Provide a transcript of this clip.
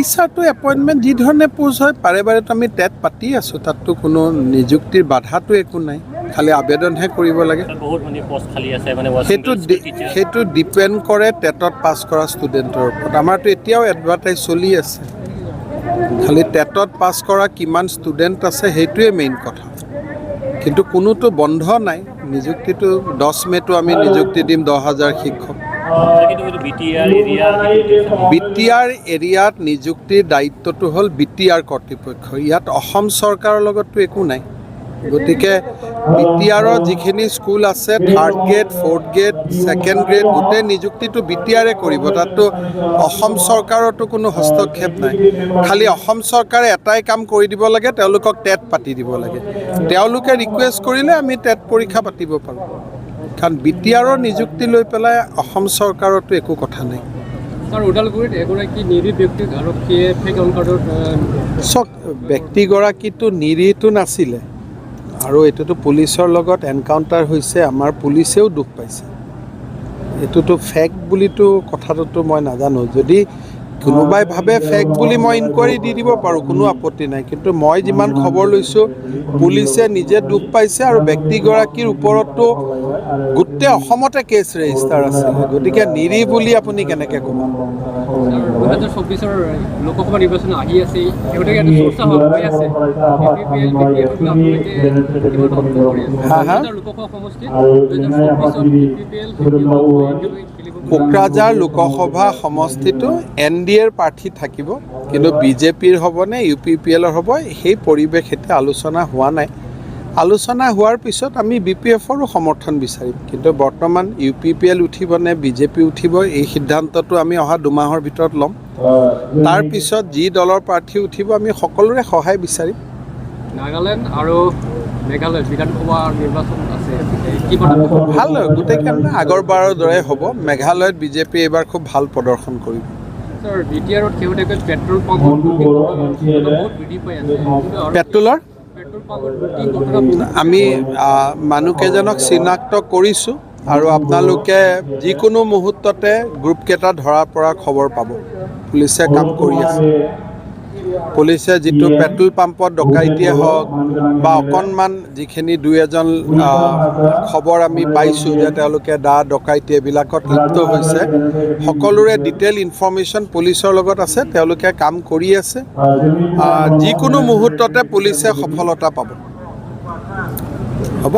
অফিচাৰটো appointment যি ধৰণে post হয় বাৰে বাৰেতো আমি টেট পাতি আছোঁ, তাততো কোনো নিযুক্তিৰ বাধাটো একো নাই, খালি আবেদনহে কৰিব লাগে। সেইটো ডিপেণ্ড কৰে টেটত পাছ কৰা ষ্টুডেণ্টৰ ওপৰত। আমাৰতো এতিয়াও এডভাৰটাইজ চলি আছে, খালি টেটত পাছ কৰা কিমান ষ্টুডেণ্ট আছে সেইটোৱে মেইন কথা, কিন্তু কোনোতো বন্ধ নাই। নিযুক্তিটো 10 মে'টো আমি নিযুক্তি দিম 10,000 শিক্ষক। BTR এৰিয়াত নিযুক্তিৰ দায়িত্বটো হ'ল BTR কৰ্তৃপক্ষ, ইয়াত অসম চৰকাৰৰ লগততো একো নাই। গতিকে BTRৰ যিখিনি স্কুল আছে 3rd grade 4th grade 2nd grade গোটেই নিযুক্তিটো BTRে কৰিব, তাততো অসম চৰকাৰতো কোনো হস্তক্ষেপ নাই। খালি অসম চৰকাৰে এটাই কাম কৰি দিব লাগে, তেওঁলোকক টেট পাতি দিব লাগে। তেওঁলোকে ৰিকুৱেষ্ট কৰিলে আমি টেট পৰীক্ষা পাতিব পাৰোঁ, কাৰণ BTRৰ নিযুক্তি লৈ পেলাই অসম চৰকাৰতো একো কথা নাই। চক ব্যক্তিগৰাকীটো নিৰীহটো নাছিলে, আৰু এইটোতো পুলিচৰ লগত এনকাউণ্টাৰ হৈছে, আমাৰ পুলিচেও দুখ পাইছে। এইটোতো ফেক বুলিতো কথাটোতো মই নাজানো, যদি কোনোবাই ভাবে ফেক বুলি মই ইনকুৱাৰী দি দিব পাৰোঁ, কোনো আপত্তি নাই, কিন্তু মই যিমান খবৰ লৈছোঁ পুলিচে নিজে দুখ পাইছে, আৰু ব্যক্তিগৰাকীৰ ওপৰতো গোটেই অসমতে কেছ ৰেজিষ্টাৰ আছে, গতিকে নিৰীহ বুলি আপুনি কেনেকৈ ক'ব? 2024 লোকসভা নিৰ্বাচন আহি আছে, কোকৰাঝাৰ লোকসভা সমষ্টিটো NDAৰ প্ৰাৰ্থী থাকিব, কিন্তু BJPৰ হ'বনে UPPLৰ হ'ব সেই পৰিৱেশ এতিয়া আলোচনা হোৱা নাই। আলোচনা হোৱাৰ পিছত আমি BPFৰো সমৰ্থন বিচাৰিম, কিন্তু বৰ্তমান UPPL উঠিব নে BJP উঠিব এই সিদ্ধান্তটো আমি অহা 2 মাহৰ ভিতৰত ল'ম। তাৰপিছত যি দলৰ প্ৰাৰ্থী উঠিব আমি সকলোৰে সহায় বিচাৰিম। নাগালেণ্ড আৰু মেঘালয়ত বিধানসভা নিৰ্বাচন আছে, ভাল গোটেইখন আগৰবাৰৰ দৰে হ'ব। মেঘালয়ত BJP এইবাৰ খুব ভাল প্ৰদৰ্শন কৰিব। পেট্ৰলৰ আমি মানুহকেইজনক চিনাক্ত কৰিছোঁ, আৰু আপোনালোকে যিকোনো মুহূৰ্ততে গ্ৰুপকেইটা ধৰা পৰা খবৰ পাব। পুলিচে কাম কৰি আছে। পুলিচে যিটো পেট্ৰল পাম্পত ডকাইতিয়ে হওক বা অকণমান যিখিনি 2-এজন খবৰ আমি পাইছোঁ যে তেওঁলোকে ডকাইতি এইবিলাকত লিপ্ত হৈছে, সকলোৰে ডিটেইল ইনফৰ্মেশ্যন পুলিচৰ লগত আছে, তেওঁলোকে কাম কৰি আছে। যিকোনো মুহূৰ্ততে পুলিচে সফলতা পাব। হ'ব।